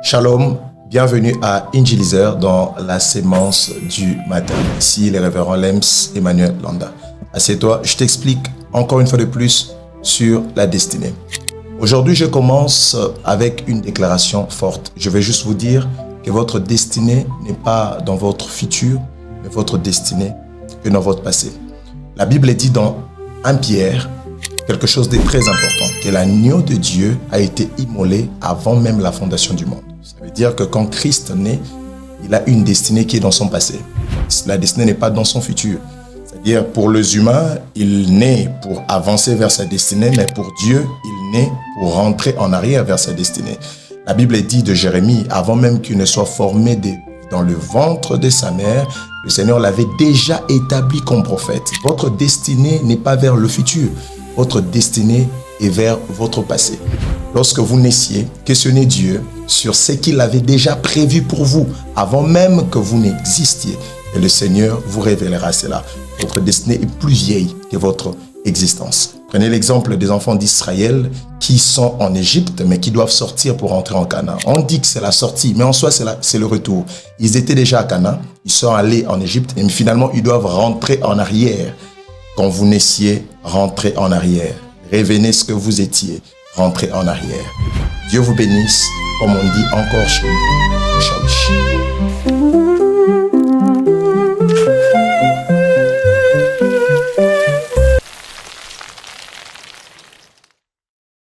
Shalom, bienvenue à Injilizer dans la sémence du matin. Ici, les révérends Lems Emmanuel Landa. Assieds-toi, je t'explique encore une fois de plus sur la destinée. Aujourd'hui, je commence avec une déclaration forte. Je vais juste vous dire que votre destinée n'est pas dans votre futur, mais votre destinée est dans votre passé. La Bible dit dans 1 Pierre quelque chose de très important, que l'agneau de Dieu a été immolé avant même la fondation du monde. Ça veut dire que quand Christ naît, il a une destinée qui est dans son passé. La destinée n'est pas dans son futur. C'est-à-dire, pour les humains, il naît pour avancer vers sa destinée, mais pour Dieu, il naît pour rentrer en arrière vers sa destinée. La Bible dit de Jérémie, avant même qu'il ne soit formé dans le ventre de sa mère, le Seigneur l'avait déjà établi comme prophète. Votre destinée n'est pas vers le futur. Votre destinée est vers votre passé. Lorsque vous naissiez, questionnez Dieu sur ce qu'il avait déjà prévu pour vous avant même que vous n'existiez. Et le Seigneur vous révélera cela. Votre destinée est plus vieille que votre existence. Prenez l'exemple des enfants d'Israël qui sont en Égypte, mais qui doivent sortir pour entrer en Canaan. On dit que c'est la sortie, mais en soi, c'est le retour. Ils étaient déjà à Canaan, ils sont allés en Égypte, et finalement, ils doivent rentrer en arrière. Quand vous naissiez, rentrez en arrière. Revenez ce que vous étiez, rentrez en arrière. Dieu vous bénisse, comme on dit encore chez nous. Shalom.